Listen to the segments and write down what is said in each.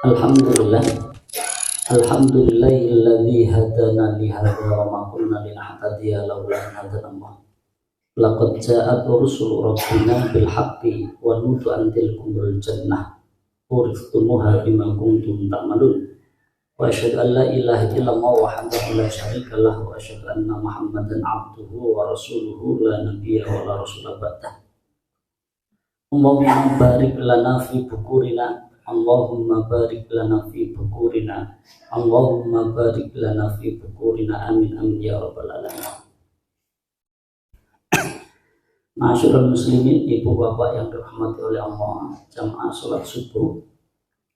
Alhamdulillah, alhamdulillahilladzi hadana li hadza wa ma kunna linahtadiya laula an hadana Allah. Laqad ja'at rusulu rabbina bil haqqi wa nutu an tilkumul jannah uriftumuha bima kuntum ta'malun. Wa asyhadu an la ilaha illallah wahdahu la syarika lah wa asyhadu anna Muhammadan abduhu wa rasuluhu la nabiyya wa la rasula ba'dah. Allahumma barik lana fi bukurina, Allahumma barik lana fi bukurina, Allahumma barik lana fi bukurina, amin amin ya rabbal alamin. Masyarul muslimin, ibu bapak yang dirahmati oleh Allah, jamaah salat subuh.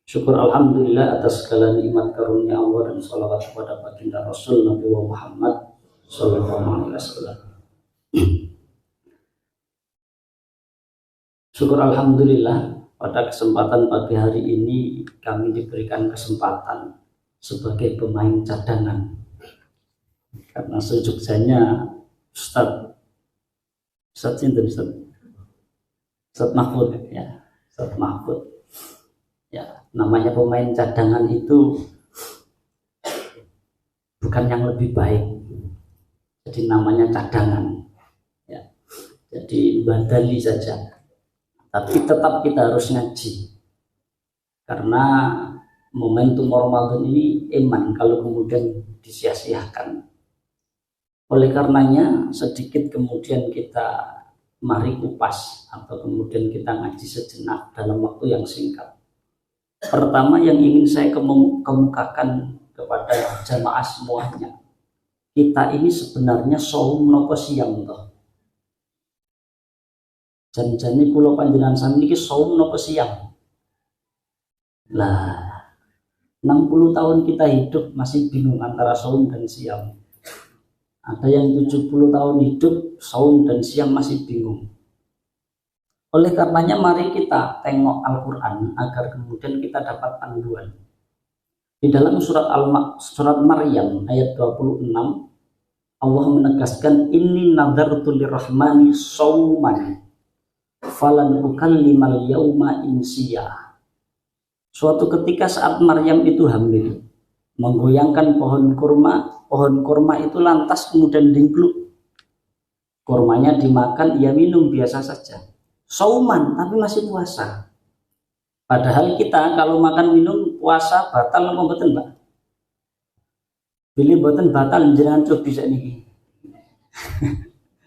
Syukur alhamdulillah atas segala nikmat karunia Allah dan salawat kepada baginda Rasul Nabi Muhammad sallallahu alaihi wasallam. Syukur alhamdulillah, pada kesempatan pagi hari ini kami diberikan kesempatan sebagai pemain cadangan. Karena sejuksanya Ustaz Mahfud ya, Ustaz Mahfud. Ya, namanya pemain cadangan itu bukan yang lebih baik. Jadi namanya cadangan. Ya. Jadi badali saja. Tapi tetap kita harus ngaji, karena momentum Ramadan ini iman kalau kemudian disia-siakan. Oleh karenanya sedikit kemudian kita mari kupas atau kemudian kita ngaji sejenak dalam waktu yang singkat. Pertama yang ingin saya kemukakan kepada jamaah semuanya, kita ini sebenarnya saum nopo siang toh. Jan-jane kula panjenengan sami niki saum napa siang? Lah, 60 tahun kita hidup masih bingung antara saum dan siang. Ada yang 70 tahun hidup saum dan siang masih bingung. Oleh karenanya mari kita tengok Al-Qur'an agar kemudian kita dapat panduan. Di dalam surat Maryam ayat 26 Allah menegaskan inni nadartu lirrahmani sauman falan ukallimal yauma insiya. Suatu ketika saat Maryam itu hamil, menggoyangkan pohon kurma itu lantas kemudian dingkluk. Kurmanya dimakan, ia minum biasa saja. Sauman, tapi masih puasa. Padahal kita kalau makan minum puasa batal apa mboten, Mbak? Bilih mboten batal jenengan coba bisa niki.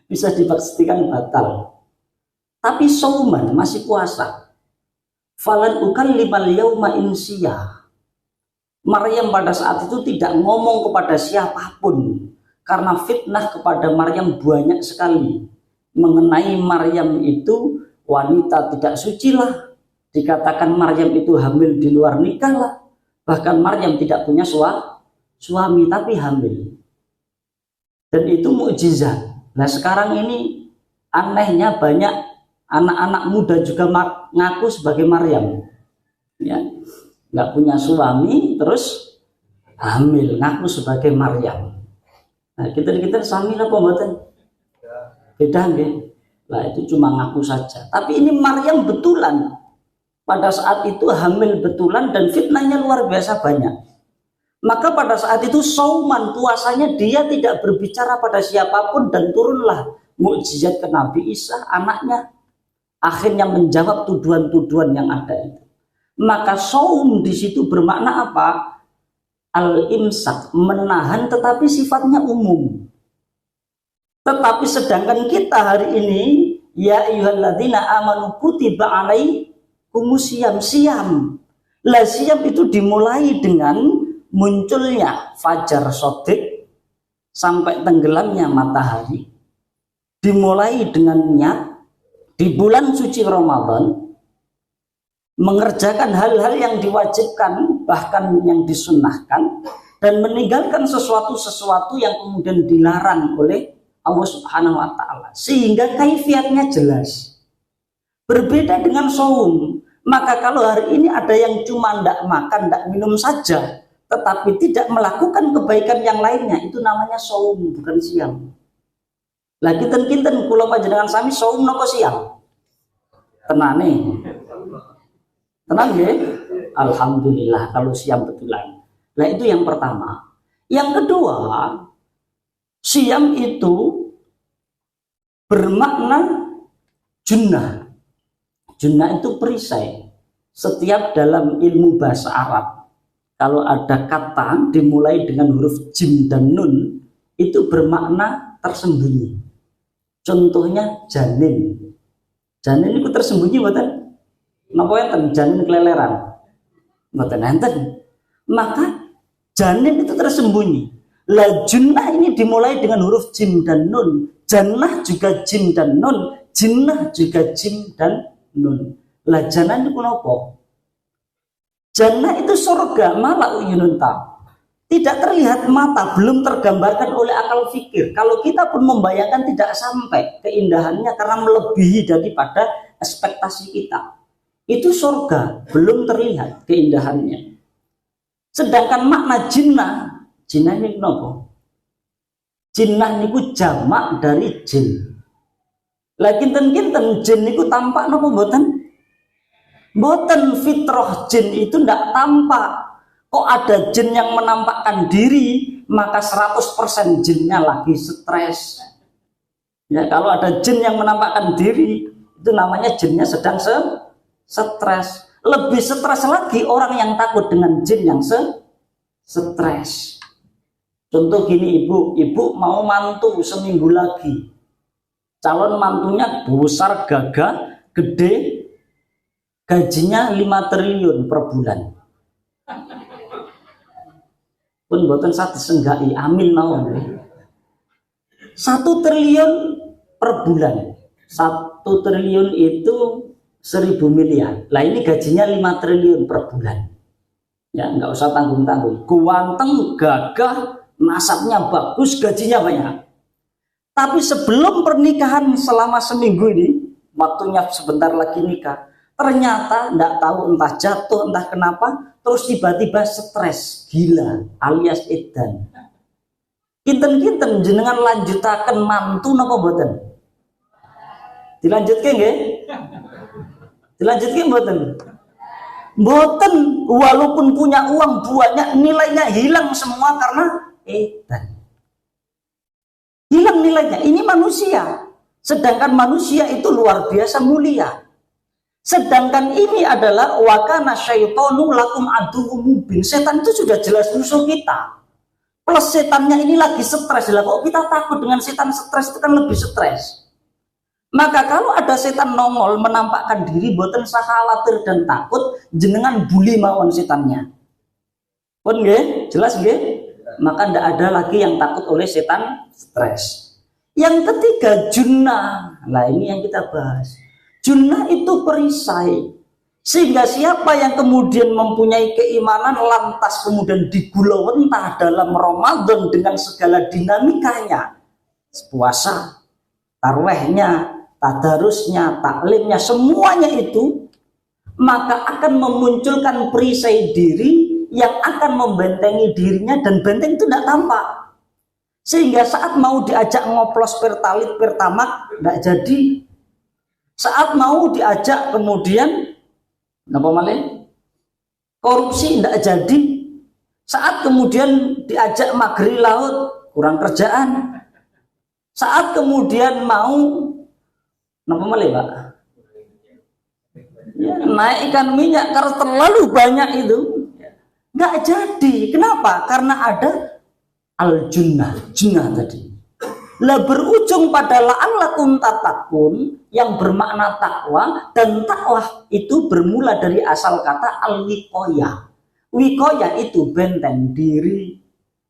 Bisa dipastikan batal. Tapi sauman masih puasa. Falan ukallimal yauma insiya. Maryam pada saat itu tidak ngomong kepada siapapun karena fitnah kepada Maryam banyak sekali. Mengenai Maryam itu wanita tidak suci lah. Dikatakan Maryam itu hamil di luar nikah lah. Bahkan Maryam tidak punya suami tapi hamil. Dan itu mukjizat. Nah sekarang ini anehnya banyak anak-anak muda juga ngaku sebagai Maryam, ya, nggak punya suami terus hamil, ngaku sebagai Maryam. Nah kita sami apa mboten? Beda nggih. Lah itu cuma ngaku saja. Tapi ini Maryam betulan. Pada saat itu hamil betulan dan fitnahnya luar biasa banyak. Maka pada saat itu sauman puasanya dia tidak berbicara pada siapapun dan turunlah mukjizat ke Nabi Isa anaknya. Akhirnya menjawab tuduhan-tuduhan yang ada itu. Maka saum di situ bermakna apa? Al-imsak, menahan tetapi sifatnya umum. Tetapi sedangkan kita hari ini, ya ayyuhalladzina amanu kutiba alaikumus siyam. Lah siyam itu dimulai dengan munculnya fajar shadiq sampai tenggelamnya matahari. Dimulai dengan niat di bulan suci Ramadan mengerjakan hal-hal yang diwajibkan bahkan yang disunnahkan dan meninggalkan sesuatu yang kemudian dilarang oleh Allah Subhanahu wa taala sehingga kaifiatnya jelas. Berbeda dengan saum. Maka kalau hari ini ada yang cuma ndak makan, ndak minum saja tetapi tidak melakukan kebaikan yang lainnya, itu namanya saum bukan siam. Lah kinten-kinten kula panjenengan sami saum napa siang? Tenane. Tenang nggih. Alhamdulillah kalau siam betulan. Nah itu yang pertama. Yang kedua, siam itu bermakna junnah. Junnah itu perisai. Setiap dalam ilmu bahasa Arab, kalau ada kata dimulai dengan huruf jim dan nun, itu bermakna tersembunyi. Contohnya janin. Janin itu tersembunyi, betul? Napa enten janin keleleran? Mboten enten. Maka janin itu tersembunyi. La junnah ini dimulai dengan huruf jim dan nun. Jannah juga jim dan nun. Jinnah juga jim dan nun. La jannah itu kenapa? Jannah itu surga, malah uyununta. Tidak terlihat mata, belum tergambarkan oleh akal fikir. Kalau kita pun membayangkan tidak sampai keindahannya karena melebihi daripada ekspektasi kita. Itu surga, belum terlihat keindahannya. Sedangkan makna jinnah, jinnah ini kenapa? Jinnah niku jamak dari jin. Lah kinten-kinten jin niku tampak napa mboten? Mboten, fitrah jin itu ndak tampak. Kok ada jin yang menampakkan diri, maka 100% jinnya lagi stres. Ya, kalau ada jin yang menampakkan diri, itu namanya jinnya sedang stres. Lebih stres lagi orang yang takut dengan jin yang stres. Contoh gini, ibu mau mantu seminggu lagi. Calon mantunya besar, gagah, gede, gajinya 5 triliun per bulan. Pun boten satu senggai, amin mawon. 1 triliun per bulan. 1 triliun itu 1000 miliar. Lah ini gajinya 5 triliun per bulan. Ya nggak usah tanggung-tanggung. Ganteng, gagah, nasabnya bagus, gajinya banyak. Tapi sebelum pernikahan selama seminggu ini, waktunya sebentar lagi nikah, ternyata nggak tahu entah jatuh entah kenapa, terus tiba-tiba stres, gila, alias edan. Kinten-kinten jenengan lanjutaken mantu napa mboten? Dilanjutke nggih? Dilanjutke mboten? Mboten, walaupun punya uang banyak, nilainya hilang semua karena edan. Hilang nilainya. Ini manusia. Sedangkan manusia itu luar biasa mulia. Sedangkan ini adalah wakana syaitonu lakum aduwwum mubin. Setan itu sudah jelas musuh kita. Plus setannya ini lagi stres. Lah kok kita takut dengan setan stres, itu kan lebih stres. Maka kalau ada setan nongol menampakkan diri, boten sah khawatir dan takut, jenengan bully mawon setannya. Pun nggih, jelas nggih? Maka tidak ada lagi yang takut oleh setan stres. Yang ketiga, junnah. Nah ini yang kita bahas. Junnah itu perisai. Sehingga siapa yang kemudian mempunyai keimanan lantas kemudian digulawentah dalam Ramadan dengan segala dinamikanya, puasa, tarwehnya, tadarusnya, taklimnya, semuanya itu, maka akan memunculkan perisai diri yang akan membentengi dirinya, dan benteng itu tidak tampak. Sehingga saat mau diajak ngoplos pertalit, pertamak, tidak jadi. Saat mau diajak kemudian napa malih? Korupsi tidak jadi. Saat kemudian diajak magri laut, kurang kerjaan. Saat kemudian mau napa malih, Pak? Ya, naikkan minyak karena terlalu banyak itu. Nggak jadi. Kenapa? Karena ada al-junnah, junnah tadi. Lah berujung pada la'allakum tattaqun yang bermakna takwa, dan takwa itu bermula dari asal kata al-wiqayah. Wiqayah itu benteng diri.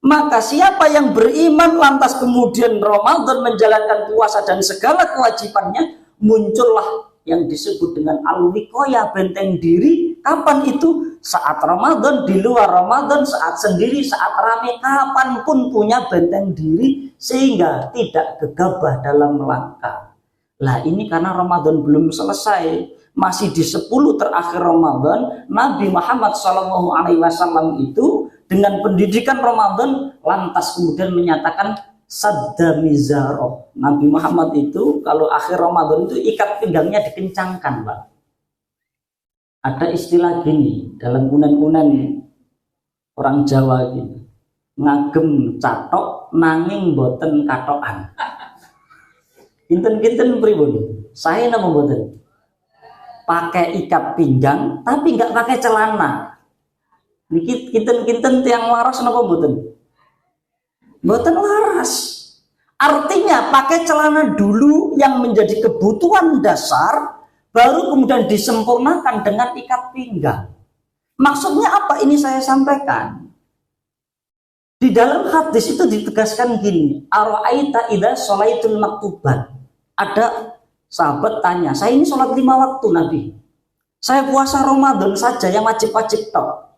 Maka siapa yang beriman lantas kemudian Ramadan menjalankan puasa dan segala kewajibannya, muncullah yang disebut dengan al-wiqayah, benteng diri. Kapan itu? Saat Ramadan, di luar Ramadan, saat sendiri, saat rame, kapanpun punya benteng diri sehingga tidak gegabah dalam melangkah. Lah ini karena Ramadan belum selesai, masih di 10 terakhir Ramadan. Nabi Muhammad SAW itu dengan pendidikan Ramadan lantas kemudian menyatakan sadda mizaro. Nabi Muhammad itu kalau akhir Ramadan itu ikat pinggangnya dikencangkan, Pak. Ada istilah gini dalam kunen-kunen orang Jawa gini, ngagem catok nanging boten katokan. Kinten-kinten pripun? Saya nama boten. Pakai ikat pinggang tapi nggak pakai celana. Niki kinten-kinten tiang waras napa boten? Boten waras. Artinya pakai celana dulu yang menjadi kebutuhan dasar, baru kemudian disempurnakan dengan ikat pinggang. Maksudnya apa ini saya sampaikan? Di dalam hadis itu ditegaskan gini, ara'aita idza sholaitul maktubat. Ada sahabat tanya, saya ini sholat 5 waktu Nabi. Saya puasa Ramadan saja yang wajib-wajib tok.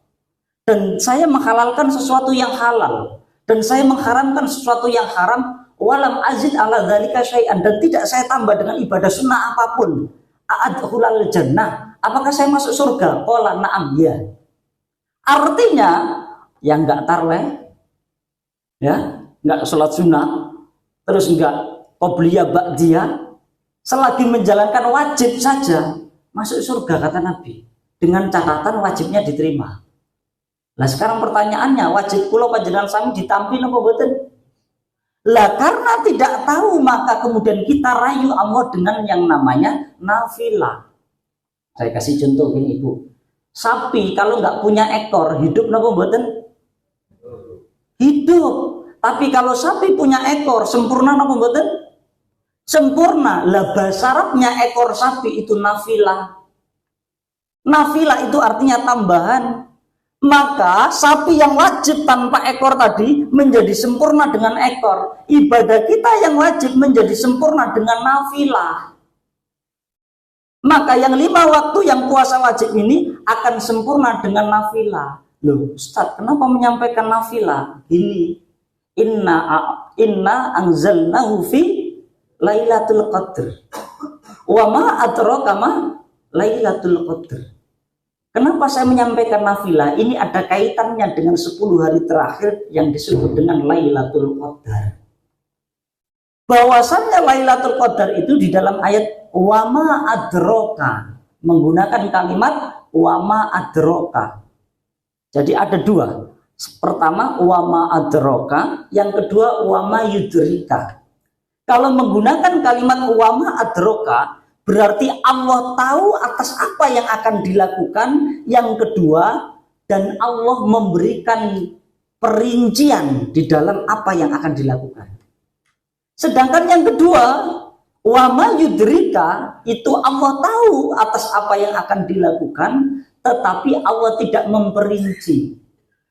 Dan saya menghalalkan sesuatu yang halal. Dan saya mengharamkan sesuatu yang haram. Walam azid ala dzalika syai'an, dan tidak saya tambah dengan ibadah sunnah apapun. A'adkhulal jannah, apakah saya masuk surga? Qala na'am, ya. Artinya yang enggak tarweh, ya, enggak sholat sunnah, terus enggak qobliyah ba'diyah, selagi menjalankan wajib saja masuk surga kata Nabi, dengan catatan wajibnya diterima. Nah sekarang pertanyaannya, wajib kula panjenengan sami ditampi napa mboten? Lah karena tidak tahu maka kemudian kita rayu Allah dengan yang namanya nafilah. Saya kasih contoh gini Ibu. Sapi kalau nggak punya ekor hidup napa mboten? Hidup. Tapi kalau sapi punya ekor sempurna napa mboten? Sempurna. Lah bahasa Arabnya ekor sapi itu nafilah. Nafilah itu artinya tambahan. Maka sapi yang wajib tanpa ekor tadi menjadi sempurna dengan ekor. Ibadah kita yang wajib menjadi sempurna dengan nafilah. Maka yang 5 waktu yang puasa wajib ini akan sempurna dengan nafilah. Loh Ustaz, kenapa menyampaikan nafilah? Ini inna anzalnahu fi Lailatul Qadr. Wa ma adraka ma Lailatul Qadr. Kenapa saya menyampaikan nafilah? Ini ada kaitannya dengan 10 hari terakhir yang disebut dengan Lailatul Qadar. Bahwasannya Lailatul Qadar itu di dalam ayat wama adroka menggunakan kalimat wama adroka. Jadi ada 2. Pertama wama adroka, yang kedua wama yudrika. Kalau menggunakan kalimat wama adroka, berarti Allah tahu atas apa yang akan dilakukan. Yang kedua, dan Allah memberikan perincian di dalam apa yang akan dilakukan. Sedangkan yang kedua, wama yudrika, itu Allah tahu atas apa yang akan dilakukan, tetapi Allah tidak memperinci.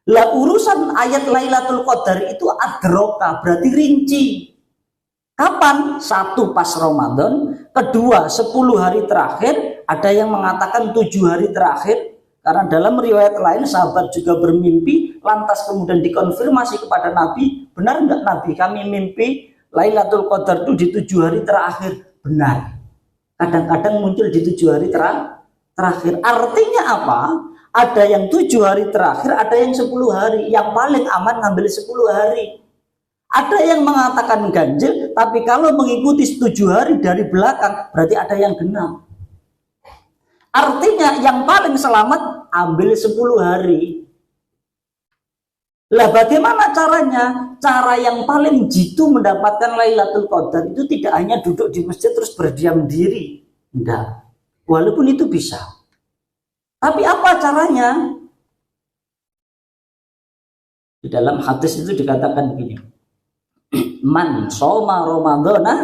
Lah urusan ayat Lailatul Qadar itu adroka, berarti rinci. Kapan? 1 pas Ramadan, kedua 10 hari terakhir, ada yang mengatakan 7 hari terakhir, karena dalam riwayat lain sahabat juga bermimpi, lantas kemudian dikonfirmasi kepada Nabi, benar enggak Nabi kami mimpi Lailatul Qadar itu di 7 hari terakhir? Benar. Kadang-kadang muncul di 7 hari terakhir. Artinya apa? Ada yang 7 hari terakhir, ada yang 10 hari. Yang paling aman ngambil 10 hari. Ada yang mengatakan ganjil, tapi kalau mengikuti 7 hari dari belakang, berarti ada yang genap. Artinya yang paling selamat ambil 10 hari. Lah bagaimana caranya? Cara yang paling jitu mendapatkan Lailatul Qadar itu tidak hanya duduk di masjid terus berdiam diri. Enggak. Walaupun itu bisa. Tapi apa caranya? Di dalam hadis itu dikatakan begini. Man shoma ramadhana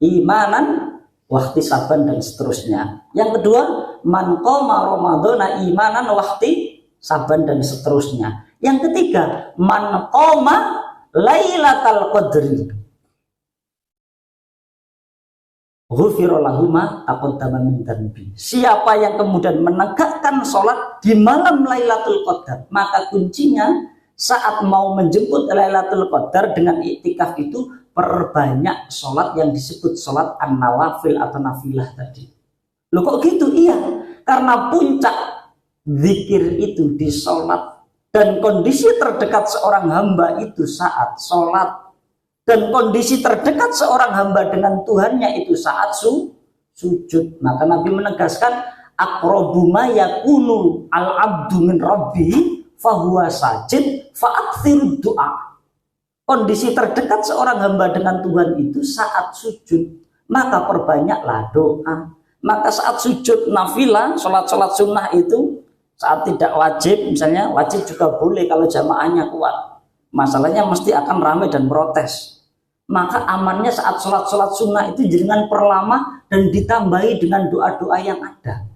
imanan wahtisaban, dan seterusnya. Yang kedua, man qoma ramadhana imanan wahtisaban, dan seterusnya. Yang ketiga, man qoma lailatal qadri ghufira lahu ma taqaddama min dhanbi. Siapa yang kemudian menegakkan sholat di malam Lailatul Qadar, maka kuncinya saat mau menjemput Lailatul Qadar dengan iktikaf itu perbanyak sholat yang disebut sholat an-nawafil atau nafilah tadi. Loh kok gitu? Iya, karena puncak zikir itu di sholat, dan kondisi terdekat seorang hamba itu saat sholat, dan kondisi terdekat seorang hamba dengan Tuhannya itu saat sujud. Maka Nabi menegaskan aqrabu ma yakunu al-'abdu min rabbih fahuwa sajid fa'aktsirud du'a. Kondisi terdekat seorang hamba dengan Tuhan itu saat sujud, maka perbanyaklah doa. Maka saat sujud nafilah, sholat sunnah itu saat tidak wajib, misalnya wajib juga boleh kalau jamaahnya kuat. Masalahnya mesti akan ramai dan protes. Maka amannya saat sholat sunnah itu jangan perlama dan ditambahi dengan doa-doa yang ada.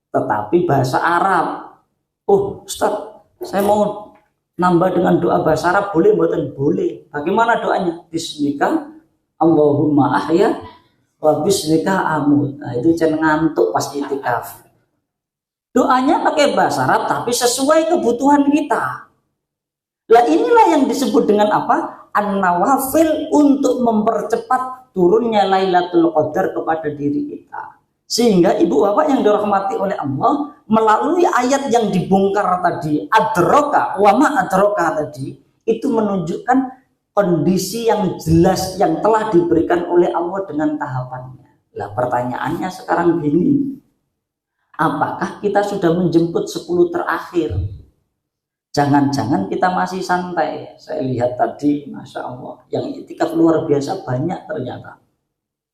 Tetapi bahasa Arab, oh Ustaz, saya mau nambah dengan doa bahasa Arab, boleh mboten? Boleh. Bagaimana doanya? Bismika Allahumma ahya wa bismika amut. Nah, itu jangan ngantuk pas itikaf. Doanya pakai bahasa Arab tapi sesuai kebutuhan kita. Lah inilah yang disebut dengan apa? An-nawafil, untuk mempercepat turunnya Lailatul Qadar kepada diri kita. Sehingga ibu bapak yang dirahmati oleh Allah, melalui ayat yang dibongkar tadi, adroka, wama adroka tadi, itu menunjukkan kondisi yang jelas yang telah diberikan oleh Allah dengan tahapannya. Lah pertanyaannya sekarang gini, apakah kita sudah menjemput 10 terakhir? Jangan-jangan kita masih santai. Saya lihat tadi, Masya Allah, yang itikaf luar biasa banyak ternyata.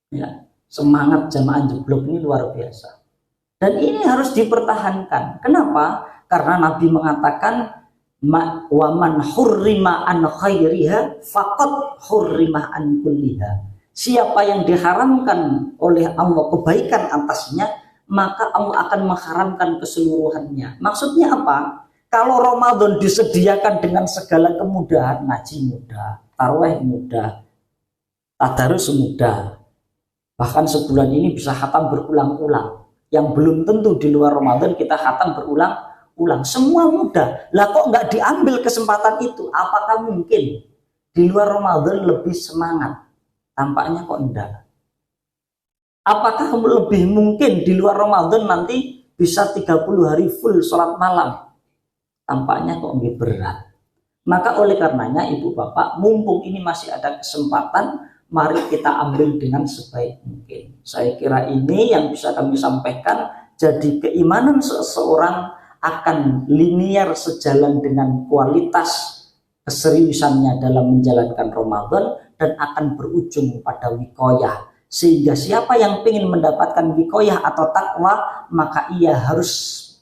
Ya, semangat jamaah jeblok ini luar biasa. Dan ini harus dipertahankan. Kenapa? Karena Nabi mengatakan, wa man hurrima an khairiha faqad hurrima an kulliha. Siapa yang diharamkan oleh Allah kebaikan atasnya, maka Allah akan mengharamkan keseluruhannya. Maksudnya apa? Kalau Ramadan disediakan dengan segala kemudahan, ngaji mudah, tarawih mudah, tadarus mudah, bahkan sebulan ini bisa khatam berulang-ulang. Yang belum tentu di luar Ramadan kita khatam berulang-ulang, semua mudah. Lah kok nggak diambil kesempatan itu? Apakah mungkin di luar Ramadan lebih semangat? Tampaknya kok enggak. Apakah lebih mungkin di luar Ramadan nanti bisa 30 hari full sholat malam? Tampaknya kok lebih berat. Maka oleh karenanya ibu bapak, mumpung ini masih ada kesempatan, mari kita ambil dengan sebaik mungkin. Saya kira ini yang bisa kami sampaikan. Jadi keimanan seseorang akan linear sejalan dengan kualitas keseriusannya dalam menjalankan Ramadan, dan akan berujung pada wikoyah. Sehingga siapa yang ingin mendapatkan wikoyah atau takwa, maka ia harus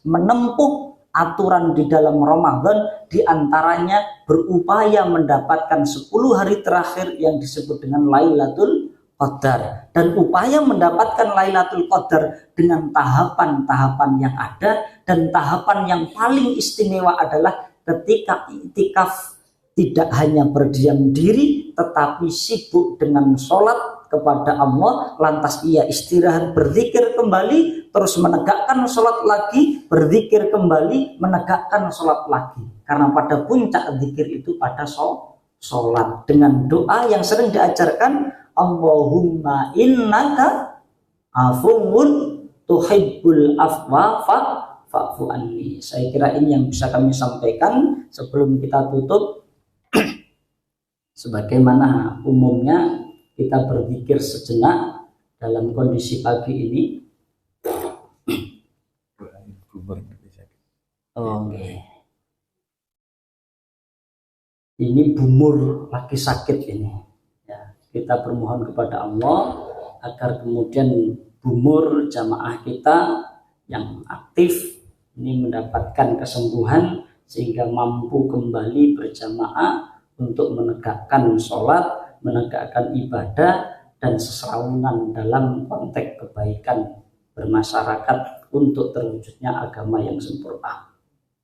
menempuh aturan di dalam Ramadan, diantaranya berupaya mendapatkan 10 hari terakhir yang disebut dengan Lailatul Qadar, dan upaya mendapatkan Lailatul Qadar dengan tahapan-tahapan yang ada. Dan tahapan yang paling istimewa adalah ketika iktikaf tidak hanya berdiam diri, tetapi sibuk dengan sholat kepada Allah, lantas ia istirahat, berzikir kembali, terus menegakkan sholat lagi, berzikir kembali, menegakkan sholat lagi. Karena pada puncak zikir itu pada sholat, dengan doa yang sering diajarkan, Allahumma innaka afuwun tuhibbul afwa fa'fu anni. Saya kira ini yang bisa kami sampaikan sebelum kita tutup. Sebagaimana umumnya kita berzikir sejenak dalam kondisi pagi ini. Okay. Ini bumur lagi sakit ini. Ya, kita bermohon kepada Allah agar kemudian bumur jamaah kita yang aktif ini mendapatkan kesembuhan sehingga mampu kembali berjamaah untuk menegakkan sholat, menegakkan ibadah, dan seserawunan dalam konteks kebaikan bermasyarakat untuk terwujudnya agama yang sempurna.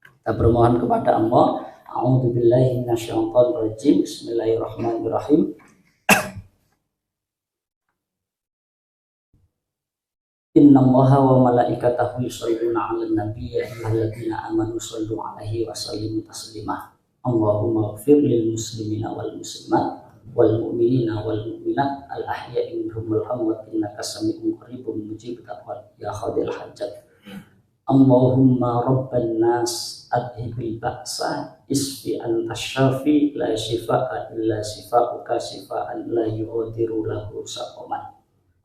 Kita bermohon kepada Allah. A'udzubillahi minasyaitonirrajim. Bismillahirrahmanirrahim. Innallaha wa malaikatahu yusholluna 'alan nabiy ya ayyuhalladzina amanu shollu 'alaihi wa sallimu taslima. Allahumma ighfir lil muslimina wal muslimat wal mu'minina wal mu'minat al ahya'i minhum wal amwat innaka sami'un qaribun mujibud da'wat ya qadil hajat. Allahumma rabban nas adhibil ba'sa isfi anta syafi la shifaa'a illa shifaa'uka shifaa'an la yughadiru lahu saqaman.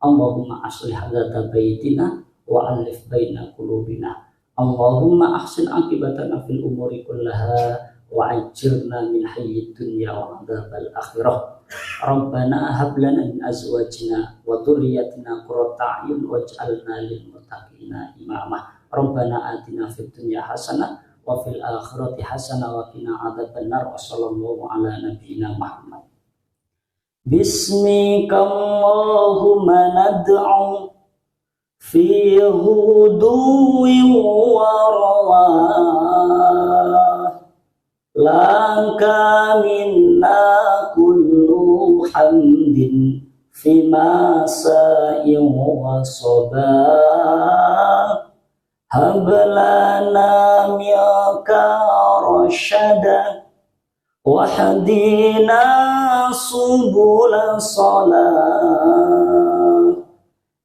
Allahumma aslih hadza baitina wa alif baina qulubina. Allahumma ahsin aqibatana fil umuri kullaha wa ajirna min hayyid dunya wa adzabal akhirah. Rabbana hab lana min azwajina wa dhurriyyatina qurrata a'yun waj'alna lil muttaqina imama. Rabbana atina fid dunya hasanah wa fil akhirati hasanah wa qina adzabannar. Wa sallallahu ala nabiyyina Muhammad. Bismika Allahumma nad'u fi huduwi wa rawah, laka minna kullu hamdin fi masa'in wa sabah, hablana miyaka rasyada wahdina subul salah,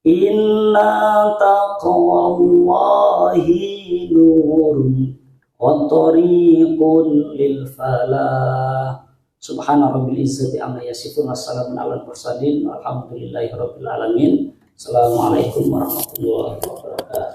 inna taqwallahi nurun wa tariqun lil falah. Subhana rabbil izzati amma yasifun, wassalamun ala mursalin, walhamdulillahi rabbil alamin. Assalamualaikum warahmatullahi wabarakatuh.